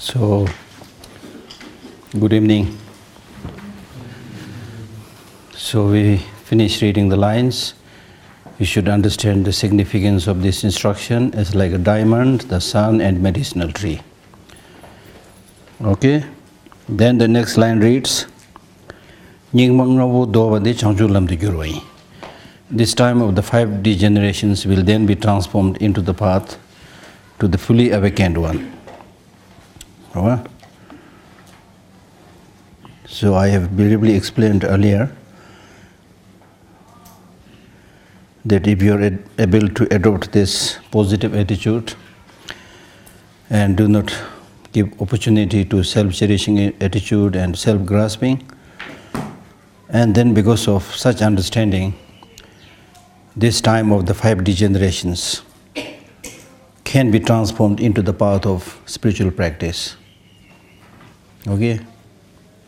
So, good evening. So we finished reading the lines. You should understand the significance of this instruction as like a diamond, the sun, and medicinal tree. Okay? Then the next line reads, this time of the 5 degenerations will then be transformed into the path to the fully awakened one. So I have briefly explained earlier that if you are able to adopt this positive attitude and do not give opportunity to self-cherishing attitude and self-grasping, and then because of such understanding, this time of the 5 degenerations can be transformed into the path of spiritual practice. Okay?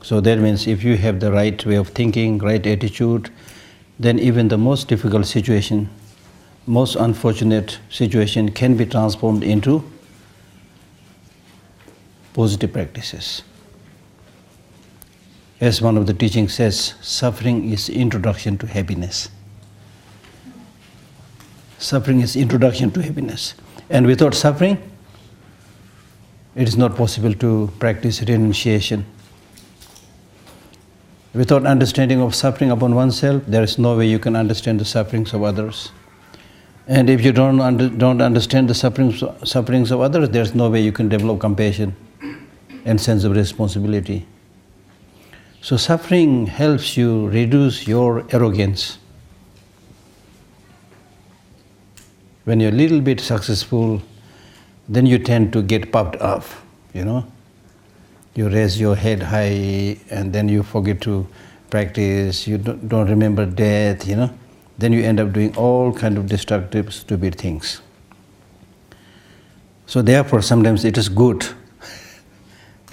So that means if you have the right way of thinking, right attitude, then even the most difficult situation, most unfortunate situation can be transformed into positive practices. As one of the teachings says, suffering is introduction to happiness. Suffering is introduction to happiness. And without suffering, it is not possible to practice renunciation. Without understanding of suffering upon oneself, there is no way you can understand the sufferings of others. And if you don't understand the sufferings of others, there is no way you can develop compassion and sense of responsibility. So suffering helps you reduce your arrogance. When you're a little bit successful, then you tend to get puffed up, You raise your head high and then you forget to practice, you don't remember death, Then you end up doing all kind of destructive, stupid things. So therefore, sometimes it is good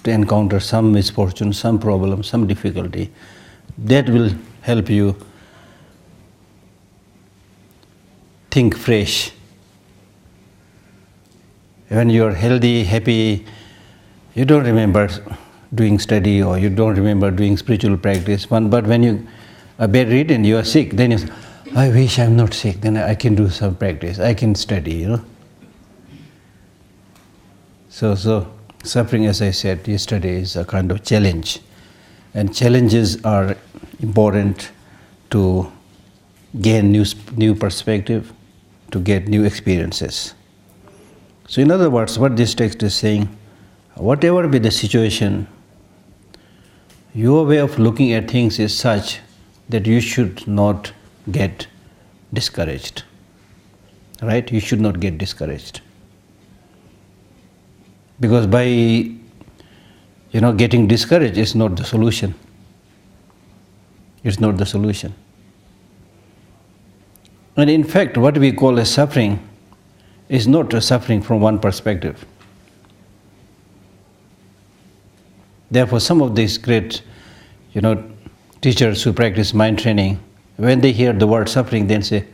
to encounter some misfortune, some problem, some difficulty. That will help you think fresh. When you're healthy, happy, you don't remember doing study or you don't remember doing spiritual practice. But when you are bedridden, you are sick, then you say, I wish I'm not sick, then I can do some practice, I can study, So suffering, as I said yesterday, is a kind of challenge. And challenges are important to gain new perspective, to get new experiences. So in other words, what this text is saying, whatever be the situation, your way of looking at things is such that you should not get discouraged. Right? You should not get discouraged. Because by getting discouraged is not the solution. It's not the solution. And in fact, what we call as suffering is not a suffering from one perspective. Therefore, some of these great, teachers who practice mind training, when they hear the word suffering, they say,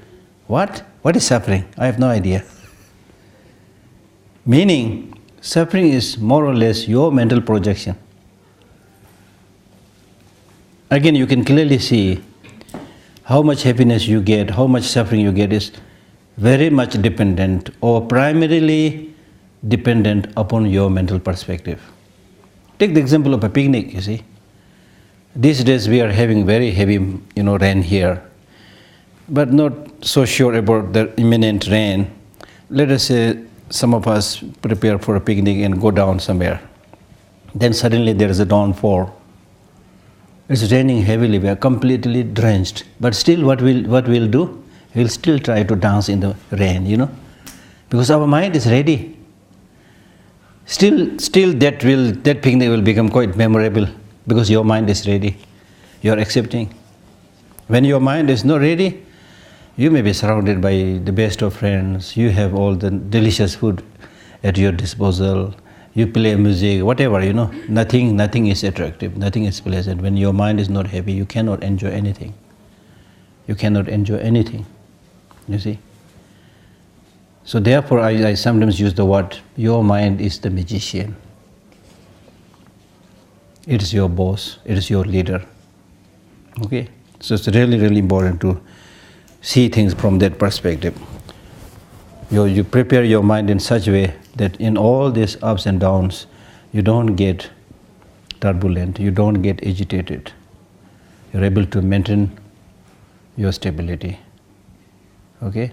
"What? What is suffering? I have no idea." Meaning, suffering is more or less your mental projection. Again, you can clearly see how much happiness you get, how much suffering you get is very much dependent or primarily dependent upon your mental perspective. Take the example of a picnic, you see. These days we are having very heavy, rain here, but not so sure about the imminent rain. Let us say some of us prepare for a picnic and go down somewhere. Then suddenly there is a downpour. It's raining heavily, we are completely drenched. But still what we'll do? We'll still try to dance in the rain, because our mind is ready. Still that picnic will become quite memorable because your mind is ready. You're accepting. When your mind is not ready, you may be surrounded by the best of friends, you have all the delicious food at your disposal, you play music, whatever, nothing is attractive, nothing is pleasant. When your mind is not happy, you cannot enjoy anything. You cannot enjoy anything, you see. So therefore, I sometimes use the word, your mind is the magician. It is your boss, it is your leader. Okay? So it's really, really important to see things from that perspective. You prepare your mind in such a way that in all these ups and downs, you don't get turbulent, you don't get agitated. You're able to maintain your stability. Okay?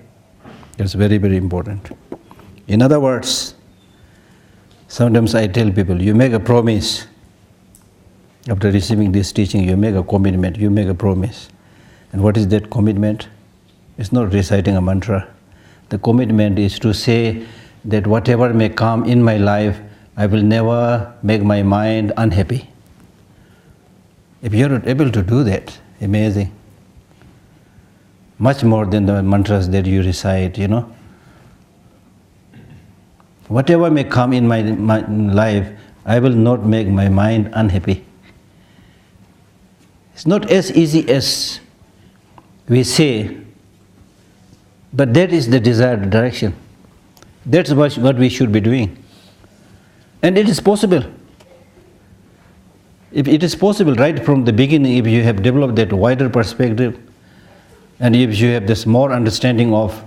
That's very, very important. In other words, sometimes I tell people, you make a promise. After receiving this teaching, you make a commitment, you make a promise. And what is that commitment? It's not reciting a mantra. The commitment is to say that whatever may come in my life, I will never make my mind unhappy. If you're able to do that, amazing. Much more than the mantras that you recite, you know. Whatever may come in my life, I will not make my mind unhappy. It's not as easy as we say, but that is the desired direction. That's what we should be doing. And it is possible. If it is possible right from the beginning, if you have developed that wider perspective, and if you have this more understanding of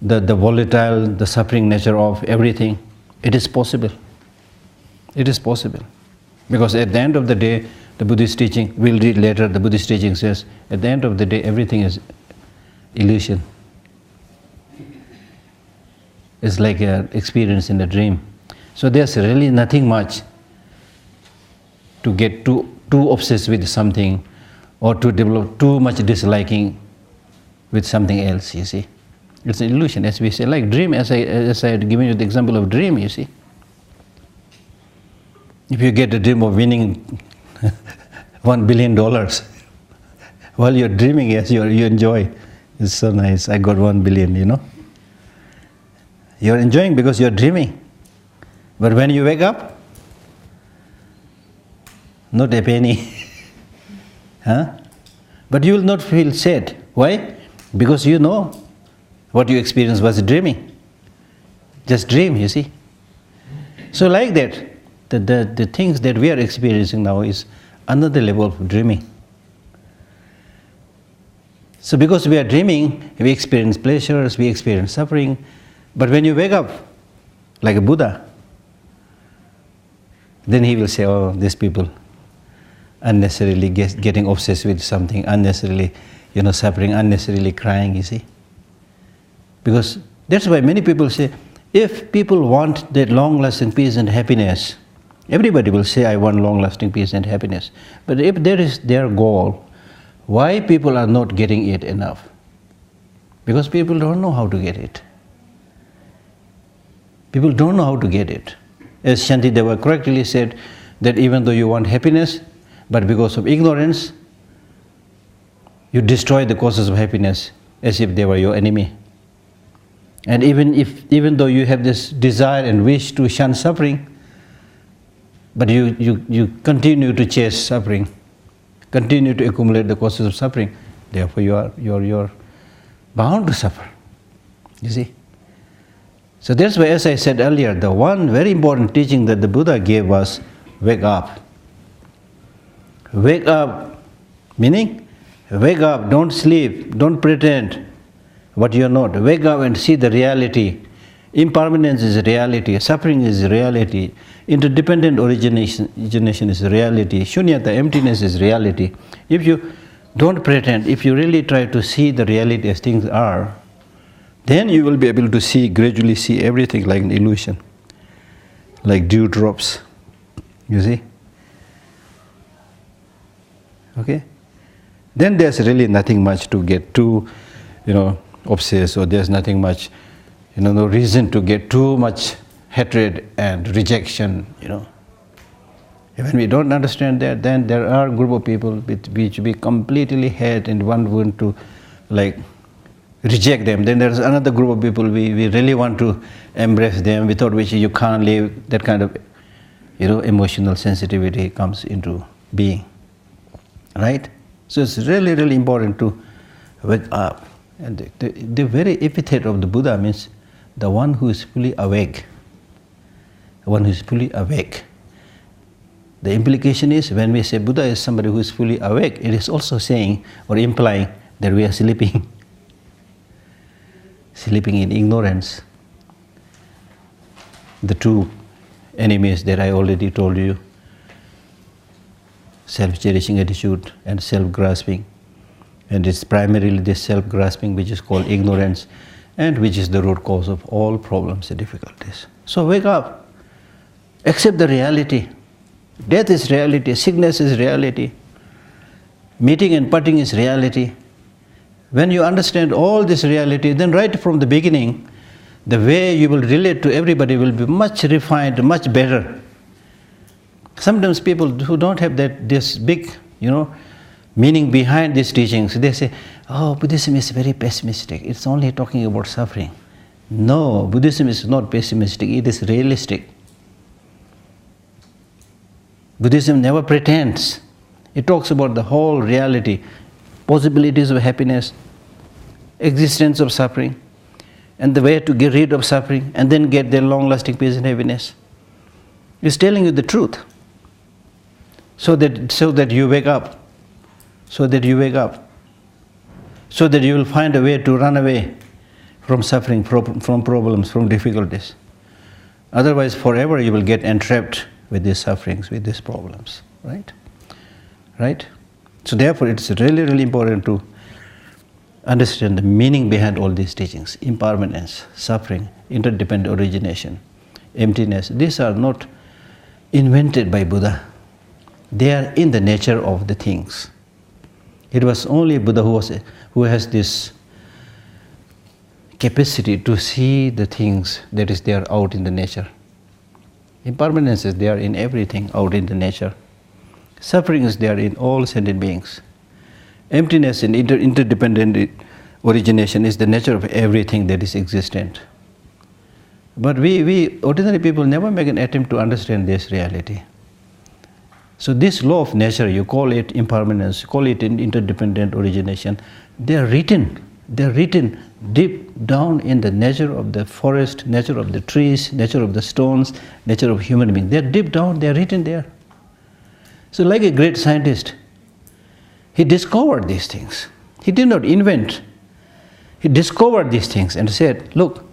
the volatile, the suffering nature of everything, it is possible. It is possible. Because at the end of the day, the Buddhist teaching, we'll read later, the Buddhist teaching says, at the end of the day, everything is illusion. It's like an experience in a dream. So there's really nothing much to get too obsessed with something or to develop too much disliking with something else, you see. It's an illusion, as we say, like dream, as I had given you the example of dream, you see. If you get a dream of winning $1 billion, while you're dreaming, yes, you enjoy. It's so nice, I got 1 billion, you know. You're enjoying because you're dreaming. But when you wake up, not a penny. Huh? But you will not feel sad. Why? Because you know what you experienced was dreaming. Just dream, you see. So like that, the things that we are experiencing now is another level of dreaming. So because we are dreaming, we experience pleasures, we experience suffering. But when you wake up, like a Buddha, then he will say, oh, these people unnecessarily getting obsessed with something, unnecessarily, suffering, unnecessarily crying, you see. Because that's why many people say, if people want that long-lasting peace and happiness, everybody will say, I want long-lasting peace and happiness. But if that is their goal, why people are not getting it enough? Because people don't know how to get it. People don't know how to get it. As Shantideva correctly said, that even though you want happiness, but because of ignorance, you destroy the causes of happiness as if they were your enemy. And even though you have this desire and wish to shun suffering, but you continue to chase suffering, continue to accumulate the causes of suffering, therefore you're bound to suffer. You see? So that's why, as I said earlier, the one very important teaching that the Buddha gave was wake up. Wake up, meaning wake up, don't sleep, don't pretend what you are not. Wake up and see the reality. Impermanence is reality, suffering is reality, interdependent origination is reality, shunyata, emptiness is reality. If you don't pretend, if you really try to see the reality as things are, then you will be able to gradually see everything like an illusion, like dew drops, you see? Okay? Then there's really nothing much to get too, obsessed, or there's nothing much, no reason to get too much hatred and rejection, When we don't understand that, then there are a group of people which we completely hate and one want to, reject them. Then there's another group of people we really want to embrace them, without which you can't live. That kind of, emotional sensitivity comes into being. Right? So it's really, really important to wake up. And the very epithet of the Buddha means the one who is fully awake. The one who is fully awake. The implication is when we say Buddha is somebody who is fully awake, it is also saying or implying that we are sleeping. Sleeping in ignorance. The two enemies that I already told you, self-cherishing attitude and self-grasping. And it's primarily this self-grasping which is called ignorance and which is the root cause of all problems and difficulties. So wake up. Accept the reality. Death is reality, sickness is reality, meeting and parting is reality. When you understand all this reality, then right from the beginning, the way you will relate to everybody will be much refined, much better. Sometimes people who don't have this big, meaning behind these teachings, they say, oh, Buddhism is very pessimistic. It's only talking about suffering. No, Buddhism is not pessimistic, it is realistic. Buddhism never pretends. It talks about the whole reality, possibilities of happiness, existence of suffering, and the way to get rid of suffering and then get their long-lasting peace and happiness. It's telling you the truth so that you wake up, so that you will find a way to run away from suffering, from problems, from difficulties. Otherwise, forever you will get entrapped with these sufferings, with these problems, right? Right? So therefore, it's really, really important to understand the meaning behind all these teachings. Impermanence, suffering, interdependent origination, emptiness. These are not invented by Buddha. They are in the nature of the things. It was only Buddha who has this capacity to see the things that is there out in the nature. Impermanence is there in everything out in the nature. Suffering is there in all sentient beings. Emptiness and interdependent origination is the nature of everything that is existent. But we ordinary people never make an attempt to understand this reality. So this law of nature, you call it impermanence, call it interdependent origination, they are written deep down in the nature of the forest, nature of the trees, nature of the stones, nature of human beings. They are deep down, they are written there. So like a great scientist, he discovered these things. He did not invent. He discovered these things and said, look,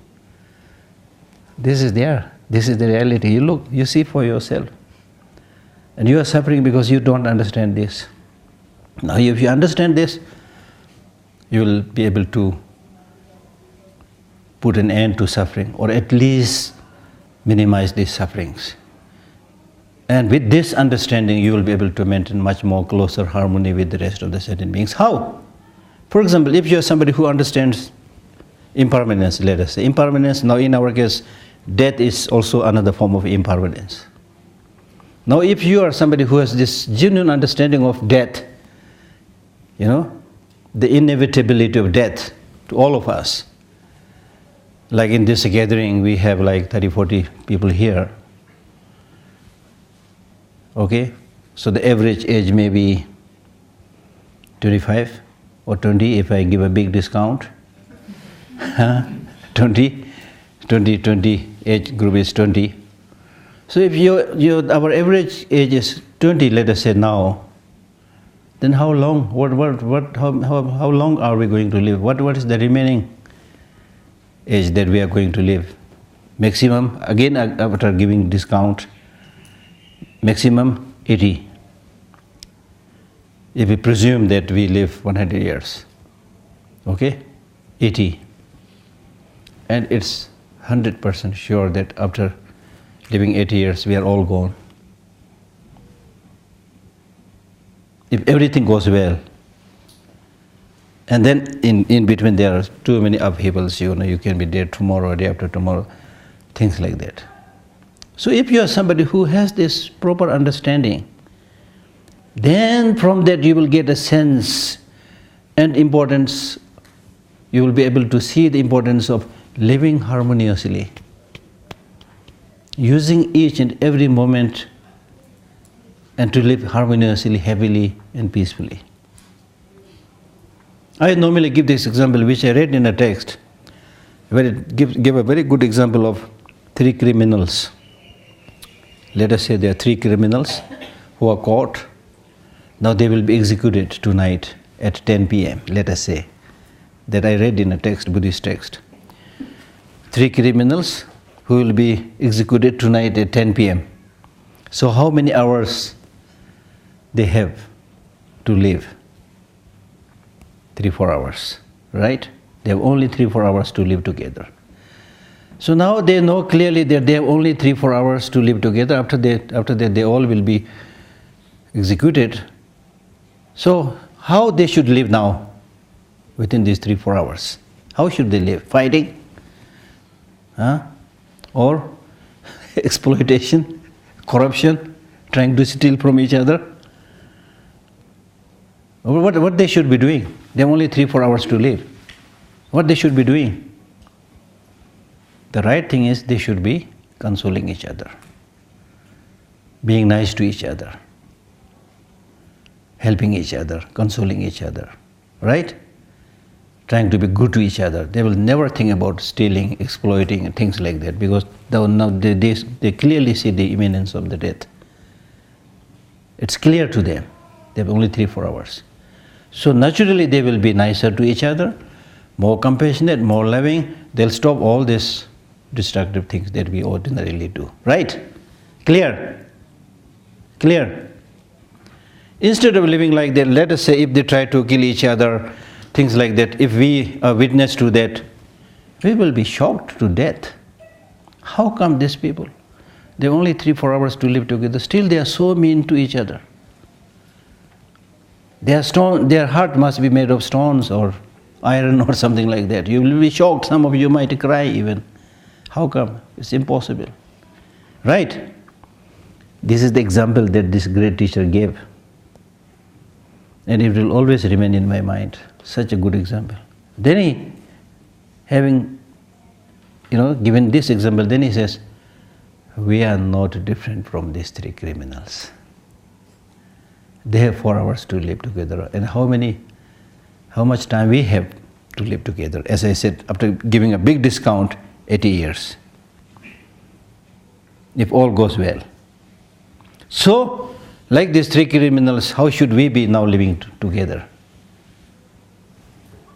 this is there. This is the reality. You look, you see for yourself. And you are suffering because you don't understand this. Now if you understand this, you will be able to put an end to suffering, or at least minimize these sufferings. And with this understanding, you will be able to maintain much more closer harmony with the rest of the sentient beings. How? For example, if you are somebody who understands impermanence, let us say. Impermanence, now in our case, death is also another form of impermanence. Now if you are somebody who has this genuine understanding of death, the inevitability of death to all of us. Like in this gathering, we have like 30-40 people here. Okay? So the average age may be 25 or 20 if I give a big discount. 20 age group is 20. So if our average age is 20, let us say now, then how long? How long are we going to live? What is the remaining age that we are going to live? Maximum, again after giving discount, maximum 80. If we presume that we live 100 years, okay, 80. And it's 100% sure that after living 80 years, we are all gone. If everything goes well, and then in between there are too many upheavals, you can be dead tomorrow or day after tomorrow, things like that. So if you are somebody who has this proper understanding, then from that you will get a sense and importance, you will be able to see the importance of living harmoniously, using each and every moment and to live harmoniously, happily and peacefully. I normally give this example which I read in a text, where it give a very good example of 3 criminals. Let us say there are 3 criminals who are caught, now they will be executed tonight at 10 p.m., let us say. That I read in a text, Buddhist text. 3 criminals who will be executed tonight at 10 p.m. So how many hours they have to live? 3-4 hours, right? They have only 3-4 hours to live together. So now they know clearly that they have only 3-4 hours to live together. After that they all will be executed. So how they should live now within these 3-4 hours? How should they live? Fighting? Or exploitation, corruption, trying to steal from each other? What they should be doing? They have only 3-4 hours to live. What they should be doing? The right thing is they should be consoling each other, being nice to each other, helping each other, consoling each other, right? Trying to be good to each other. They will never think about stealing, exploiting, and things like that, because now they clearly see the imminence of the death. It's clear to them. They have only 3-4 hours. So naturally they will be nicer to each other, more compassionate, more loving. They'll stop all these destructive things that we ordinarily do. Right? Clear? Clear? Instead of living like that, let us say if they try to kill each other, things like that, if we are witness to that, we will be shocked to death. How come these people? They have only 3-4 hours to live together. Still they are so mean to each other. Their heart must be made of stones or iron or something like that. You will be shocked. Some of you might cry even. How come? It's impossible. Right? This is the example that this great teacher gave. And it will always remain in my mind. Such a good example. Then he, having given this example, then he says, we are not different from these 3 criminals. They have 4 hours to live together. And how much time we have to live together? As I said, after giving a big discount, 80 years. If all goes well. So, like these 3 criminals, how should we be now living together?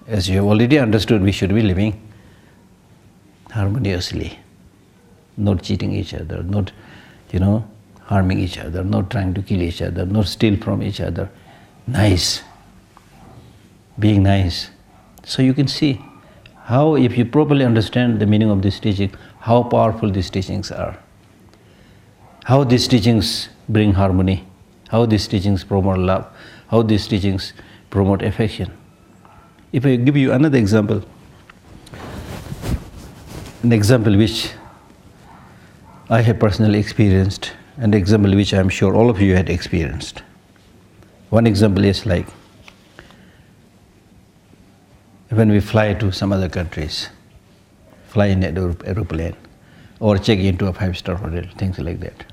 As you have already understood, we should be living harmoniously, not cheating each other, not, harming each other, not trying to kill each other, not steal from each other. Nice. Being nice. So you can see how, if you properly understand the meaning of this teaching, how powerful these teachings are. How these teachings bring harmony, how these teachings promote love, how these teachings promote affection. If I give you another example, an example which I have personally experienced, an example which I am sure all of you had experienced. One example is like when we fly to some other countries, fly in an aeroplane or check into a 5-star hotel, things like that.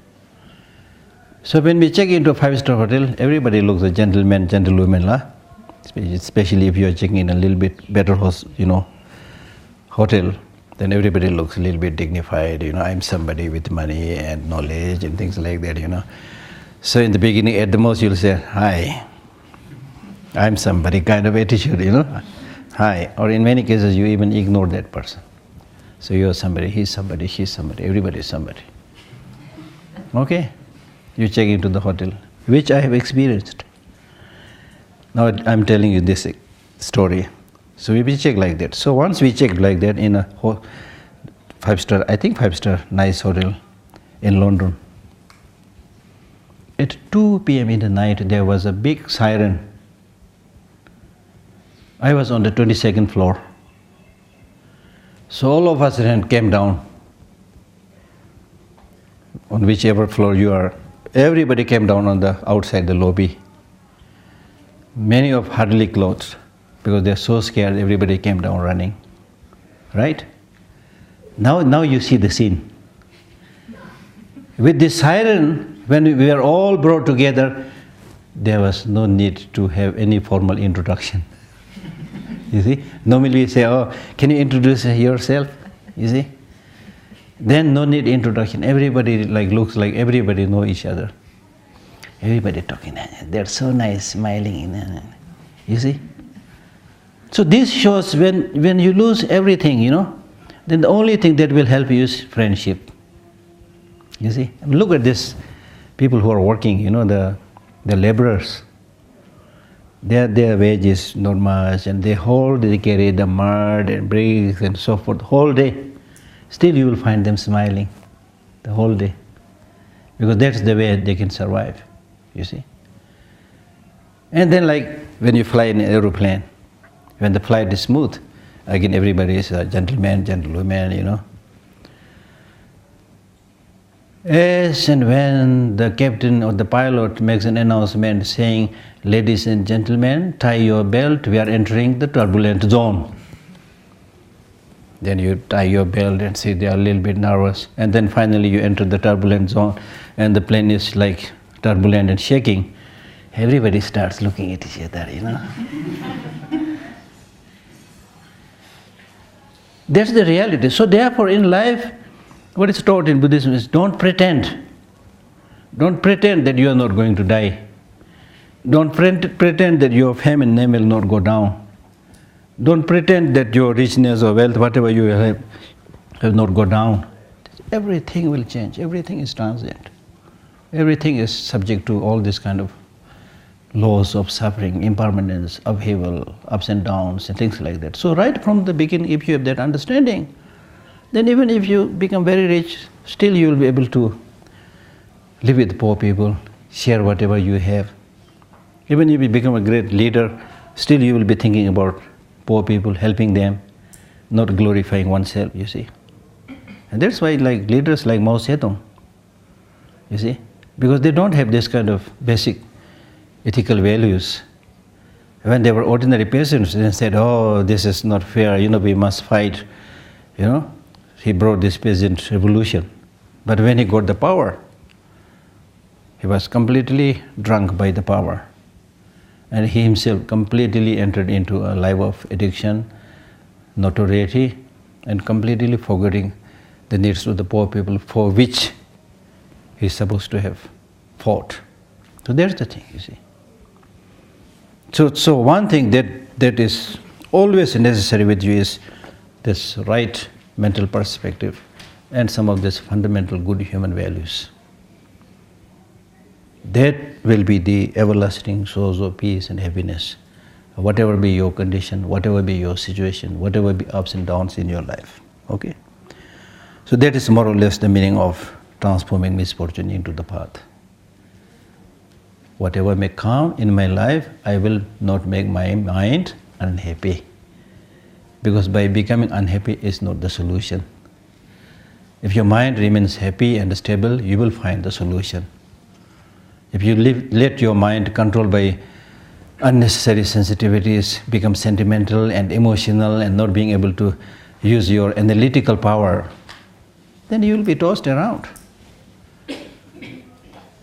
So when we check into a 5-star hotel, everybody looks a gentleman, gentlewoman, especially if you are checking in a little bit better hotel, then everybody looks a little bit dignified, I'm somebody with money and knowledge and things like that, So in the beginning, at the most, you'll say, hi, I'm somebody kind of attitude, hi. Or in many cases, you even ignore that person. So you're somebody, he's somebody, she's somebody, everybody is somebody. Okay? You check into the hotel, which I have experienced. Now I'm telling you this story. So we check like that. So once we checked like that in a 5-star nice hotel in London. At 2 p.m. in the night, there was a big siren. I was on the 22nd floor. So all of us came down. On whichever floor you are, everybody came down on the outside the lobby. Many of hardly clothed, because they're so scared, everybody came down running. Right? Now you see the scene. With this siren, when we were all brought together, there was no need to have any formal introduction. You see? Normally we say, oh, can you introduce yourself? You see? Then no need introduction. Everybody looks like everybody know each other. Everybody talking, they're so nice, smiling. You see? So this shows when you lose everything, then the only thing that will help you is friendship. You see? Look at this, people who are working, the laborers. Their wages not much, and they carry the mud and bricks and so forth the whole day. Still you will find them smiling the whole day, because that's the way they can survive, you see. And then like when you fly in an aeroplane, when the flight is smooth, again everybody is a gentleman, gentlewoman, Yes, and when the captain or the pilot makes an announcement saying, "Ladies and gentlemen, tie your belt, we are entering the turbulent zone." Then you tie your belt and see they are a little bit nervous. And then finally you enter the turbulent zone and the plane is like turbulent and shaking. Everybody starts looking at each other, That's the reality. So therefore in life, what is taught in Buddhism is don't pretend. Don't pretend that you are not going to die. Don't pretend that your fame and name will not go down. Don't pretend that your richness or wealth, whatever you have, will not go down. Everything will change. Everything is transient. Everything is subject to all this kind of laws of suffering, impermanence, upheaval, ups and downs, and things like that. So right from the beginning, if you have that understanding, then even if you become very rich, still you will be able to live with poor people, share whatever you have. Even if you become a great leader, still you will be thinking about poor people, helping them, not glorifying oneself, you see. And that's why like leaders like Mao Zedong, you see, because they don't have this kind of basic ethical values. When they were ordinary peasants, they said, "Oh, this is not fair, we must fight," He brought this peasant revolution. But when he got the power, he was completely drunk by the power. And he himself completely entered into a life of addiction, notoriety, and completely forgetting the needs of the poor people for which he is supposed to have fought. So that's the thing, you see. So one thing that is always necessary with you is this right mental perspective and some of these fundamental good human values. That will be the everlasting source of peace and happiness, whatever be your condition, whatever be your situation, whatever be ups and downs in your life. Okay? So that is more or less the meaning of transforming misfortune into the path. Whatever may come in my life, I will not make my mind unhappy. Because by becoming unhappy is not the solution. If your mind remains happy and stable, you will find the solution. If you let your mind controlled by unnecessary sensitivities, become sentimental and emotional and not being able to use your analytical power, then you will be tossed around.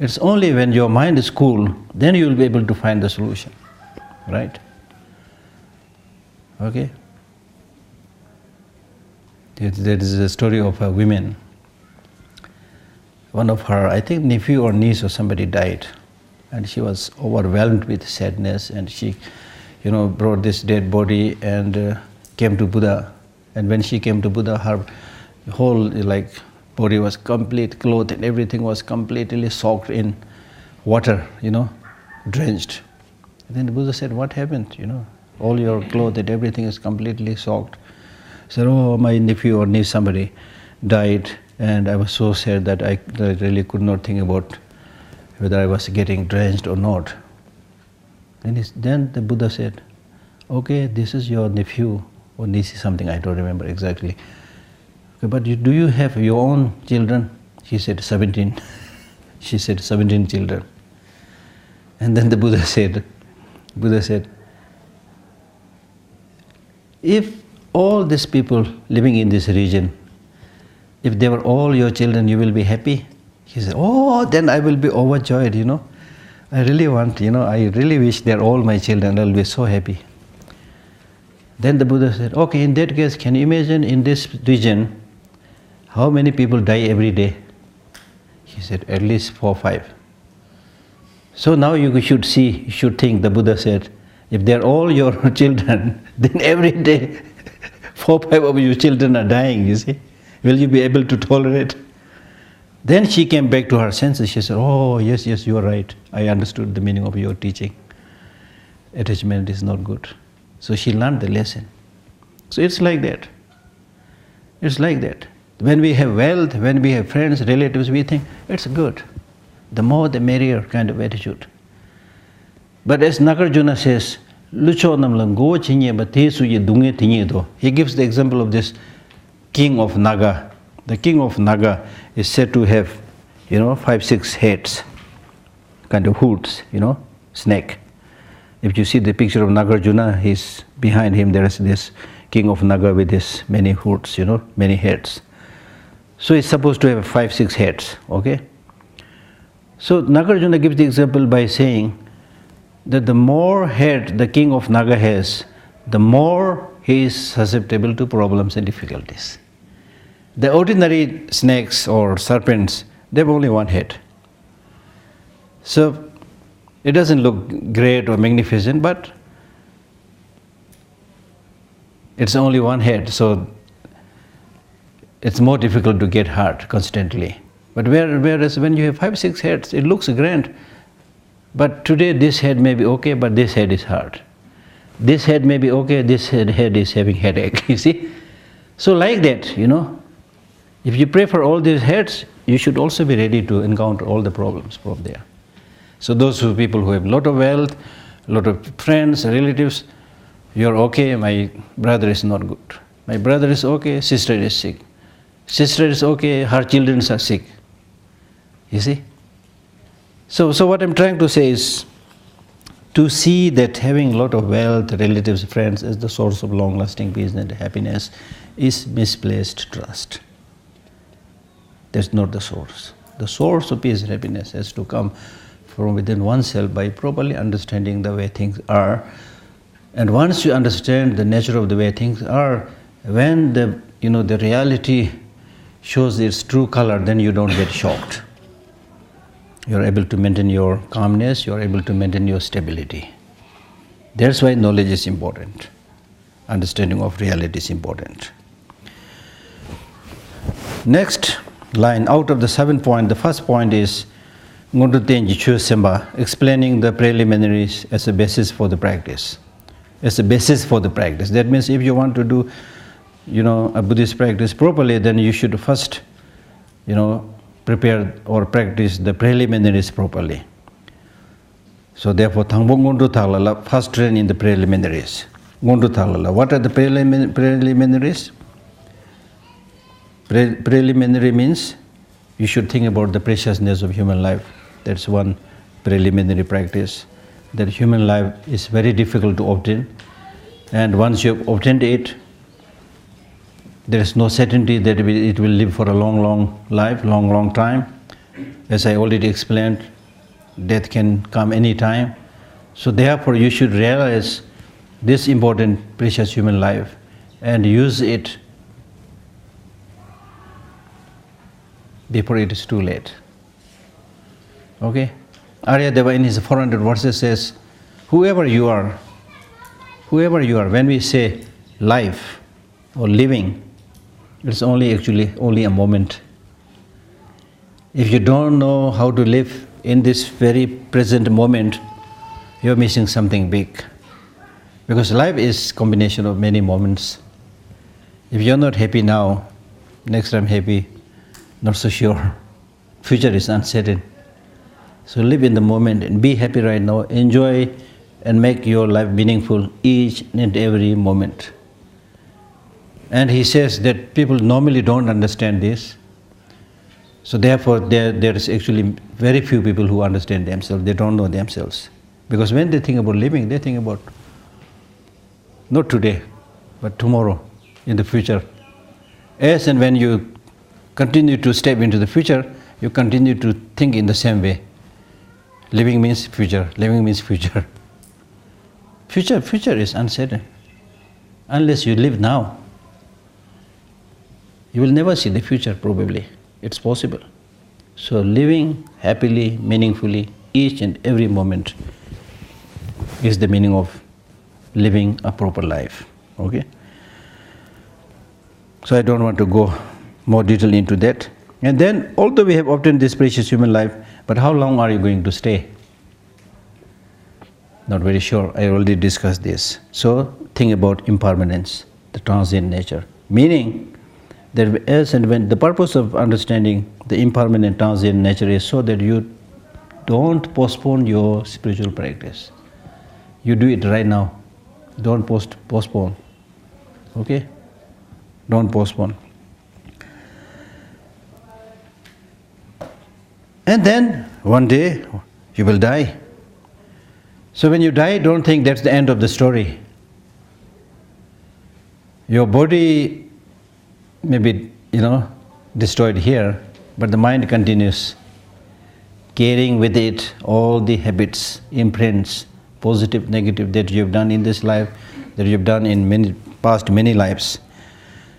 It's only when your mind is cool, then you will be able to find the solution, right? Okay? There is a story of a woman. One of her, I think nephew or niece or somebody died, and she was overwhelmed with sadness, and she, brought this dead body and came to Buddha. And when she came to Buddha, her whole body was complete, clothed and everything was completely soaked in water, drenched. And then the Buddha said, "What happened? All your clothes and everything is completely soaked." He said, "Oh, my nephew or niece, somebody died, and I was so sad that I really could not think about whether I was getting drenched or not." Then the Buddha said, "Okay, this is your nephew or niece, something I don't remember exactly. Okay, but do you have your own children?" She said, 17. She said, 17 children. And then the Buddha said, "If all these people living in this region, if they were all your children, you will be happy?" He said, "Oh, then I will be overjoyed, I really want, I really wish they're all my children, I'll be so happy." Then the Buddha said, "Okay, in that case, can you imagine in this region, how many people die every day?" He said, "At least 4 or 5. So now you should see, you should think, the Buddha said, if they're all your children, then every day 4 or 5 of your children are dying, you see. Will you be able to tolerate? Then she came back to her senses. She said, oh, yes, you are right. I understood the meaning of your teaching. Attachment is not good. So she learned the lesson. So it's like that. It's like that. When we have wealth, when we have friends, relatives, we think it's good. The more the merrier kind of attitude. But as Nagarjuna says, Lucho namlang go chinye ba te suye dunge tinye do. He gives the example of this king of Naga. The king of Naga is said to have, 5-6 heads, kind of hoods, snake. If you see the picture of Nagarjuna, behind him there is this king of Naga with his many hoods, many heads. So he's supposed to have 5-6 heads, okay? So Nagarjuna gives the example by saying that the more head the king of Naga has, the more he is susceptible to problems and difficulties. The ordinary snakes or serpents, they have only one head. So it doesn't look great or magnificent, but it's only one head, so it's more difficult to get hurt constantly. But whereas when you have 5-6 heads, it looks grand. But today this head may be okay, but this head is hard. This head may be okay, this head is having headache, you see. So like that, if you pray for all these heads, you should also be ready to encounter all the problems from there. So those people who have a lot of wealth, a lot of friends, relatives, you're okay, my brother is not good. My brother is okay, sister is sick. Sister is okay, her children are sick. You see? So what I'm trying to say is to see that having a lot of wealth, relatives, friends as the source of long-lasting peace and happiness is misplaced trust. That's not the source. The source of peace and happiness has to come from within oneself by properly understanding the way things are. And once you understand the nature of the way things are, when the reality shows its true color, then you don't get shocked. You're able to maintain your calmness, you're able to maintain your stability. That's why knowledge is important. Understanding of reality is important. Next line, out of the 7 points, the first point is explaining the preliminaries as a basis for the practice. As a basis for the practice. That means if you want to do, a Buddhist practice properly, then you should first, prepare or practice the preliminaries properly. So therefore, Thangbo Ngundu Thalala, first train in the preliminaries. Ngundu Thalala. What are the preliminaries? Preliminary means you should think about the preciousness of human life. That's one preliminary practice. That human life is very difficult to obtain, and once you have obtained it, there is no certainty that it will live for a long life, long time. As I already explained, death can come any time. So therefore you should realize this important, precious human life and use it before it is too late. Okay? Aryadeva in his 400 verses says, whoever you are, when we say life or living, it's only a moment. If you don't know how to live in this very present moment, you're missing something big. Because life is a combination of many moments. If you're not happy now, next time happy, not so sure. Future is uncertain. So live in the moment and be happy right now. Enjoy and make your life meaningful each and every moment. And he says that people normally don't understand this. So therefore there is actually very few people who understand themselves. They don't know themselves. Because when they think about living, they think about not today, but tomorrow, in the future. As and when you continue to step into the future, you continue to think in the same way. Living means future, living means future. Future is uncertain. Unless you live now, you will never see the future probably. It's possible. So living happily, meaningfully each and every moment is the meaning of living a proper life. Okay? So I don't want to go more detail into that. And then, although we have obtained this precious human life, but how long are you going to stay? Not very sure. I already discussed this. So think about impermanence, the transient nature. Meaning that as and when the purpose of understanding the impermanent transient nature is so that you don't postpone your spiritual practice. You do it right now. Don't postpone. Okay? Don't postpone. And then one day you will die. So when you die, don't think that's the end of the story. Your body may be, destroyed here, but the mind continues, carrying with it all the habits, imprints, positive, negative, that you've done in this life, that you've done in past many lives.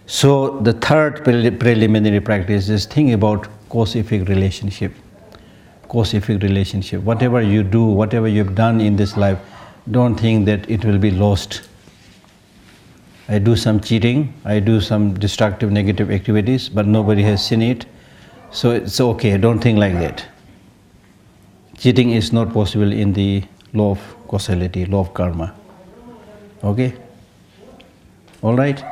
So the third preliminary practice is think about cause-effect relationship. Cause-effect relationship. Whatever you do, whatever you've done in this life, don't think that it will be lost. I do some cheating, I do some destructive negative activities, but nobody has seen it, so it's okay, don't think like that. Cheating is not possible in the law of causality, law of karma. Okay? Alright?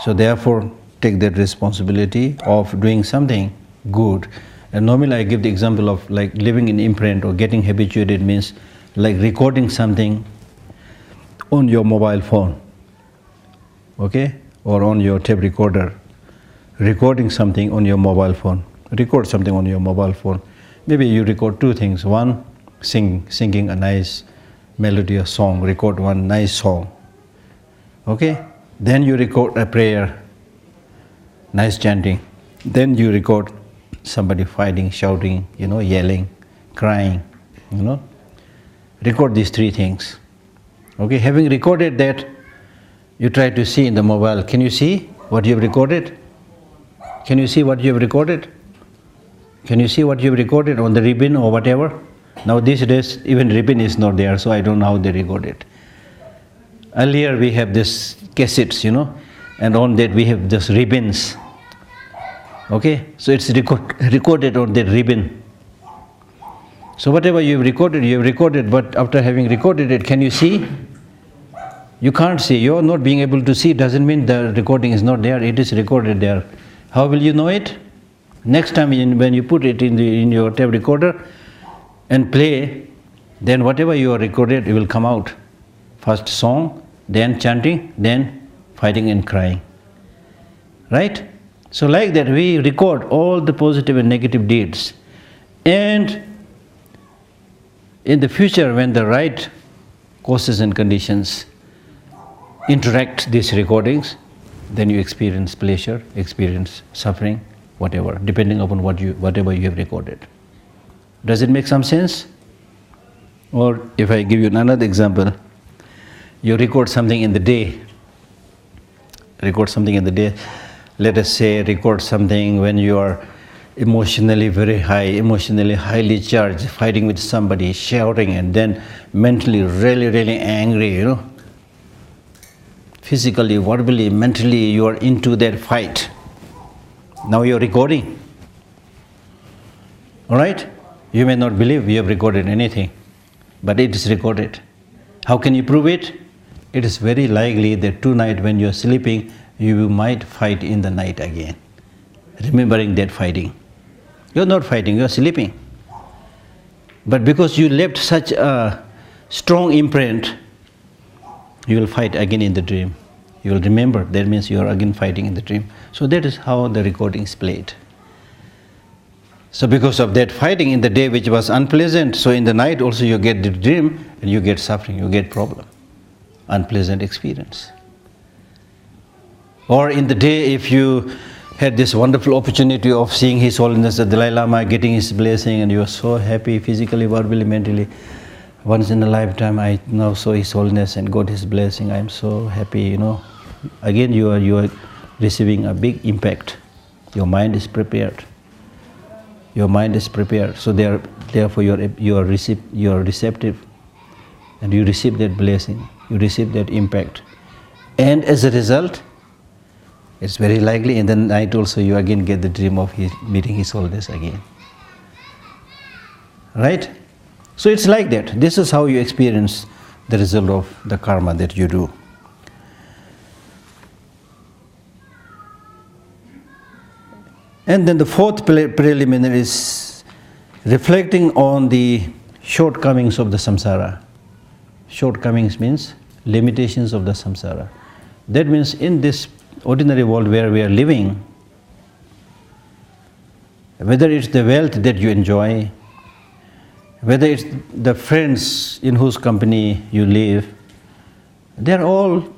So therefore, take that responsibility of doing something good. And normally I give the example of like living in imprint or getting habituated means like recording something on your mobile phone, okay, or on your tape recorder, recording something on your mobile phone. Record something on your mobile phone. Maybe you record two things. One, singing a nice melody or song, record one nice song, okay. Then you record a prayer, nice chanting. Then you record somebody fighting, shouting, yelling, crying, Record these three things. Okay, having recorded that, you try to see in the mobile, can you see what you have recorded? Can you see what you have recorded? Can you see what you have recorded on the ribbon or whatever? Now these days, even ribbon is not there, so I don't know how they record it. Earlier we have this cassettes, and on that we have just ribbons. Okay, so it's recorded on that ribbon. So whatever you have recorded, but after having recorded it, can you see? You can't see. You're not being able to see doesn't mean the recording is not there, it is recorded there. How will you know it? Next time when you put it in your tape recorder and play, then whatever you have recorded, it will come out. First song, then chanting, then fighting and crying. Right? So like that, we record all the positive and negative deeds. And in the future, when the right causes and conditions interact these recordings, then you experience pleasure, experience suffering, whatever, depending upon whatever you have recorded. Does it make some sense? Or if I give you another example, you record something in the day. Let us say record something when you are emotionally very high, emotionally highly charged, fighting with somebody, shouting, and then mentally really, really angry, Physically, verbally, mentally, you are into that fight. Now you are recording. Alright? You may not believe you have recorded anything, but it is recorded. How can you prove it? It is very likely that tonight when you are sleeping, you might fight in the night again, remembering that fighting. You are not fighting, you are sleeping. But because you left such a strong imprint, you will fight again in the dream. You will remember, that means you are again fighting in the dream. So that is how the recording is played. So because of that fighting in the day which was unpleasant, so in the night also you get the dream and you get suffering, you get problem, unpleasant experience. Or in the day, if you had this wonderful opportunity of seeing His Holiness the Dalai Lama, getting his blessing, and you are so happy physically, verbally, mentally. Once in a lifetime, I now saw His Holiness and got his blessing. I am so happy, Again, you are receiving a big impact. Your mind is prepared. Your mind is prepared. So therefore you are receptive, and you receive that blessing, you receive that impact. And as a result, it's very likely in the night also you again get the dream of meeting his holiness again. Right? So it's like that. This is how you experience the result of the karma that you do. And then the fourth preliminary is reflecting on the shortcomings of the samsara. Shortcomings means limitations of the samsara. That means in this ordinary world where we are living, whether it's the wealth that you enjoy, whether it's the friends in whose company you live, they're all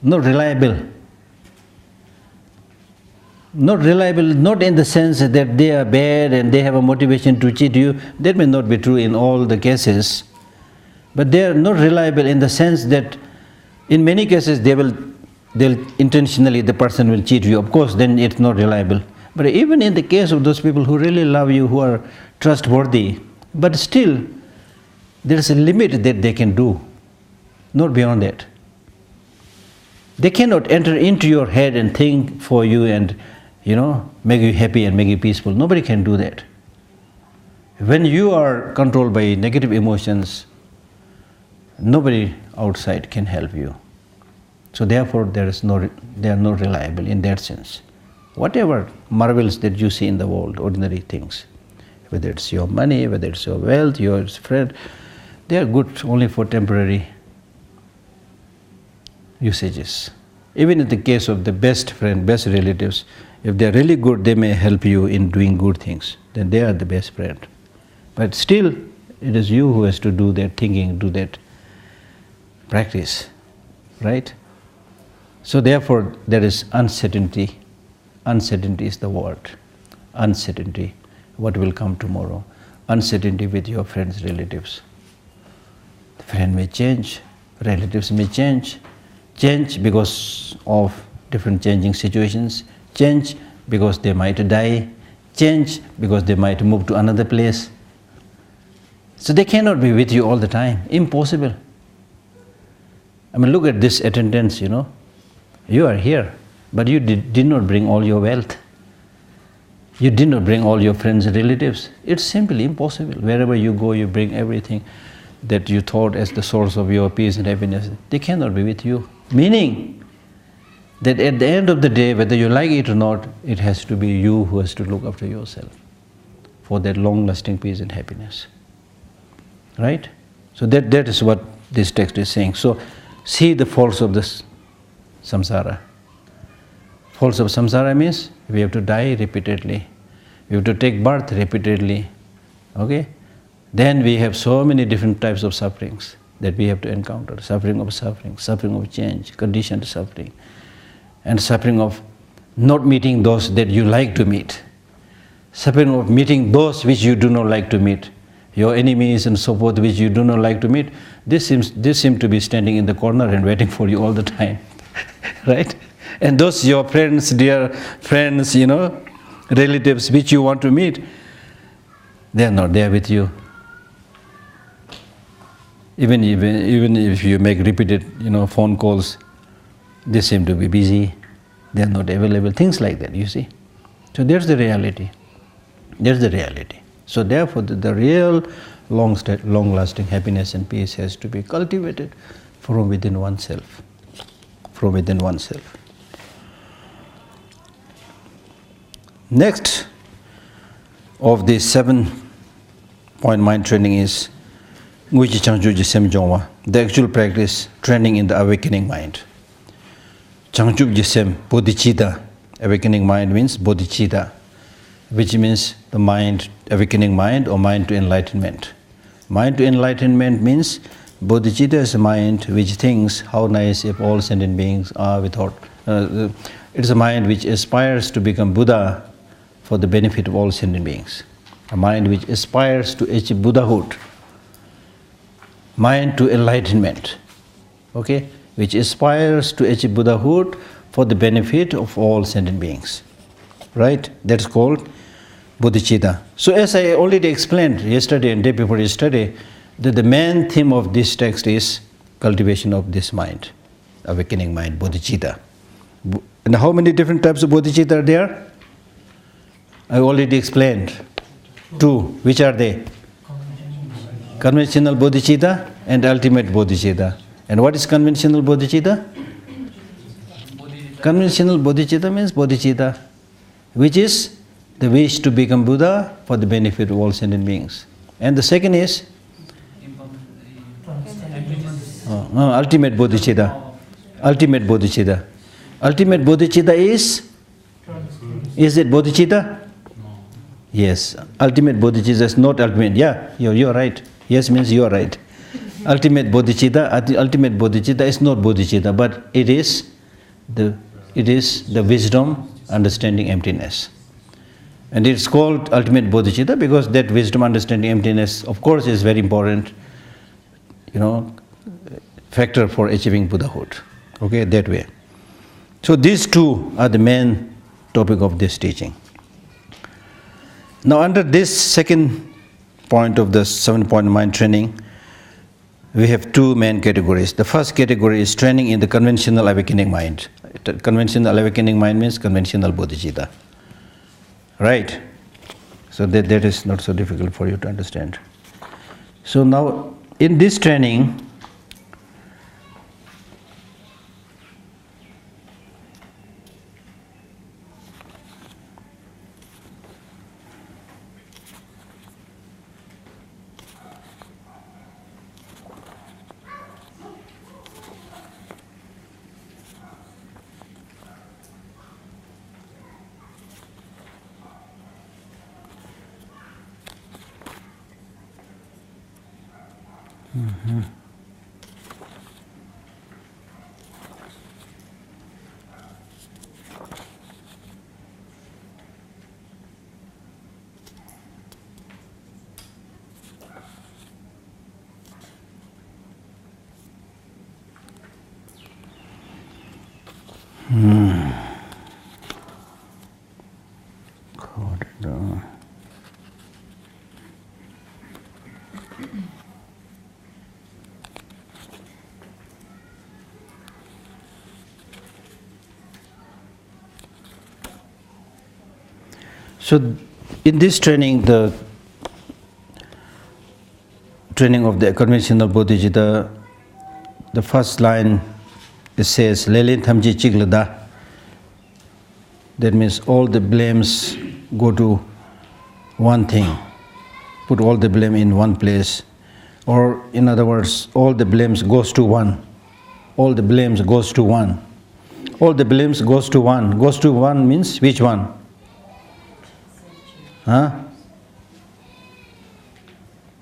not reliable. Not reliable, not in the sense that they are bad and they have a motivation to cheat you. That may not be true in all the cases. But they are not reliable in the sense that in many cases they'll intentionally, the person will cheat you. Of course, then it's not reliable. But even in the case of those people who really love you, who are trustworthy, but still there's a limit that they can do, not beyond that. They cannot enter into your head and think for you and make you happy and make you peaceful. Nobody can do that. When you are controlled by negative emotions, nobody outside can help you. So therefore, they are not reliable in that sense. Whatever marvels that you see in the world, ordinary things, whether it's your money, whether it's your wealth, your friend, they are good only for temporary usages. Even in the case of the best friend, best relatives, if they are really good, they may help you in doing good things. Then they are the best friend. But still, it is you who has to do that thinking, do that practice, right? So therefore, there is uncertainty. Uncertainty is the word. Uncertainty. What will come tomorrow? Uncertainty with your friends, relatives. The friend may change, relatives may change. Change because of different changing situations. Change because they might die. Change because they might move to another place. So they cannot be with you all the time. Impossible. I mean, look at this attendance, You are here, but you did not bring all your wealth. You did not bring all your friends and relatives. It's simply impossible. Wherever you go, you bring everything that you thought as the source of your peace and happiness. They cannot be with you. Meaning that at the end of the day, whether you like it or not, it has to be you who has to look after yourself for that long-lasting peace and happiness. Right? So that is what this text is saying. So see the faults of this samsara. Faults of samsara means we have to die repeatedly. We have to take birth repeatedly. Okay? Then we have so many different types of sufferings that we have to encounter. Suffering of change, conditioned suffering, and suffering of not meeting those that you like to meet. Suffering of meeting those which you do not like to meet. Your enemies and so forth which you do not like to meet. They seem to be standing in the corner and waiting for you all the time. Right? And those your friends, dear friends, relatives which you want to meet, they are not there with you. Even if you make repeated, phone calls, they seem to be busy. They are not available. Things like that, you see. So there's the reality. There's the reality. So therefore, the real long-lasting happiness and peace has to be cultivated from within oneself. From within oneself. Next of the 7-point mind training is the actual practice training in the awakening mind. Changchuk Jisem, Bodhichitta. Awakening mind means Bodhichitta, which means the mind, awakening mind or mind to enlightenment. Mind to enlightenment means Bodhichitta is a mind which thinks how nice if all sentient beings are without. It's a mind which aspires to become Buddha for the benefit of all sentient beings. A mind which aspires to achieve Buddhahood. Mind to enlightenment, okay, which aspires to achieve Buddhahood for the benefit of all sentient beings, right? That's called Bodhichitta. So as I already explained yesterday and day before yesterday, that the main theme of this text is cultivation of this mind, awakening mind, Bodhichitta. And how many different types of Bodhichitta are there? I already explained. 2. Which are they? Conventional Bodhichitta and ultimate Bodhichitta. And what is conventional Bodhichitta? Conventional Bodhichitta means Bodhichitta, which is the wish to become Buddha for the benefit of all sentient beings. And the second is ultimate Bodhichitta. Ultimate Bodhichitta. Ultimate Bodhichitta is it Bodhichitta? Yes. Ultimate Bodhichitta is not ultimate. Yeah, you're right. Yes means you are right. Ultimate Bodhichitta is not Bodhichitta, but it is the wisdom, understanding emptiness. And it's called ultimate Bodhichitta because that wisdom, understanding emptiness, of course, is very important, factor for achieving Buddhahood. Okay, that way. So these two are the main topic of this teaching. Now under this second point of the 7-point mind training, we have two main categories. The first category is training in the conventional awakening mind. Conventional awakening mind means conventional Bodhichitta. Right? So that is not so difficult for you to understand. So now in this training, so in this training, the training of the conventional Bodhichitta, the first line it says, Lelin Thamji Chiglada. That means all the blames go to one thing. Put all the blame in one place. Or in other words, all the blames goes to one. All the blames goes to one. All the blames goes to one. Goes to one means which one?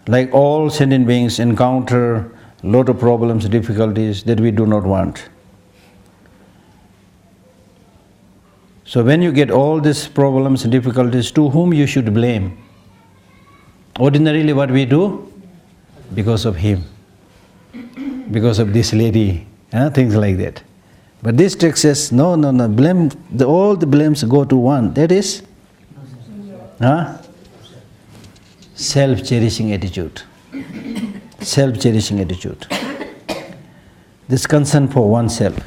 Like all sentient beings encounter a lot of problems, difficulties that we do not want. So when you get all these problems and difficulties, to whom you should blame? Ordinarily what we do? Because of him, because of this lady, things like that. But this text says, no, blame, all the blames go to one. That is self-cherishing attitude. Self-cherishing attitude. This concern for oneself,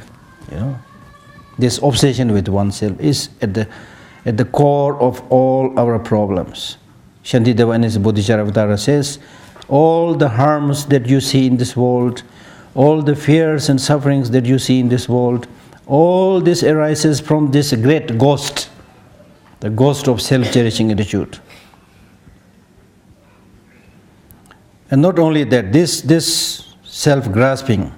this obsession with oneself is at the core of all our problems. Shantideva in his Bodhicharavatara says, all the harms that you see in this world, all the fears and sufferings that you see in this world, all this arises from this great ghost, the ghost of self-cherishing attitude. And not only that, this self-grasping,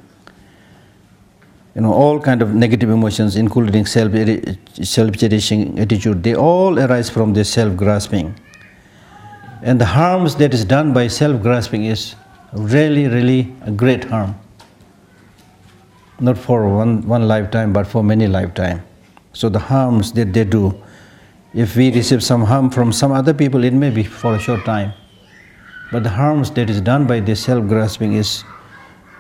all kind of negative emotions, including self-cherishing attitude, they all arise from this self-grasping. And the harms that is done by self-grasping is really, really a great harm. Not for one lifetime, but for many lifetimes. So the harms that they do, if we receive some harm from some other people, it may be for a short time. But the harms that is done by this self-grasping is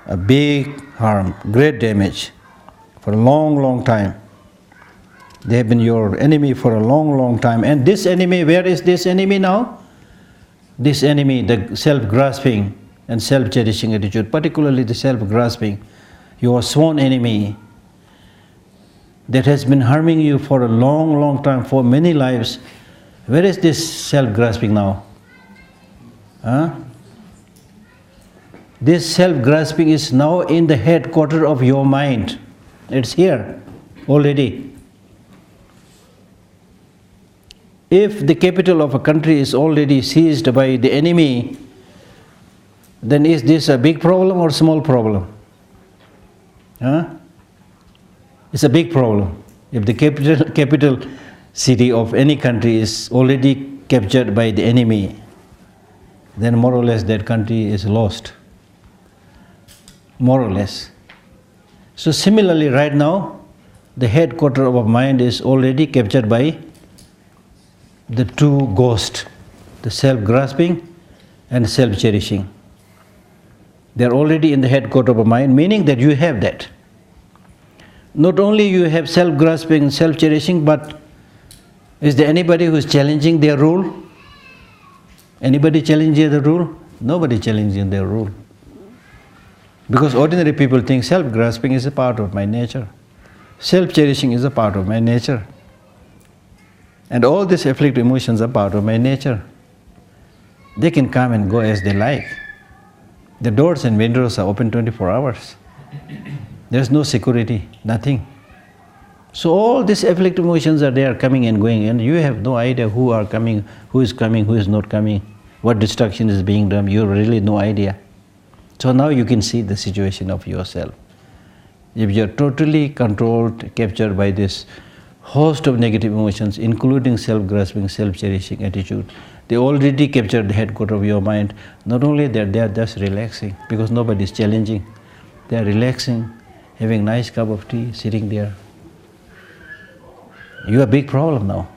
a big harm, great damage, for a long, long time. They have been your enemy for a long, long time. And this enemy, where is this enemy now? This enemy, the self-grasping and self-cherishing attitude, particularly the self-grasping, your sworn enemy that has been harming you for a long, long time, for many lives. Where is this self-grasping now? Huh? This self-grasping is now in the headquarters of your mind. It's here already. If the capital of a country is already seized by the enemy, then is this a big problem or small problem? Huh? It's a big problem. If the capital city of any country is already captured by the enemy, then more or less that country is lost. More or less. So similarly, right now, the headquarters of our mind is already captured by the two ghosts, the self-grasping and self-cherishing. They are already in the headquarters of our mind, meaning that you have that. Not only you have self-grasping and self-cherishing, but is there anybody who is challenging their rule? Anybody challenging the rule? Nobody challenging their rule. Because ordinary people think self-grasping is a part of my nature. Self-cherishing is a part of my nature. And all these afflictive emotions are part of my nature. They can come and go as they like. The doors and windows are open 24 hours. There's no security, nothing. So all these afflictive emotions are there, coming and going, and you have no idea who is coming, who is not coming, what destruction is being done. You have really no idea. So now you can see the situation of yourself. If you are totally controlled, captured by this host of negative emotions, including self-grasping, self-cherishing attitude, they already captured the headquarters of your mind. Not only that, they are just relaxing, because nobody is challenging. They are relaxing, having a nice cup of tea, sitting there. You have a big problem now.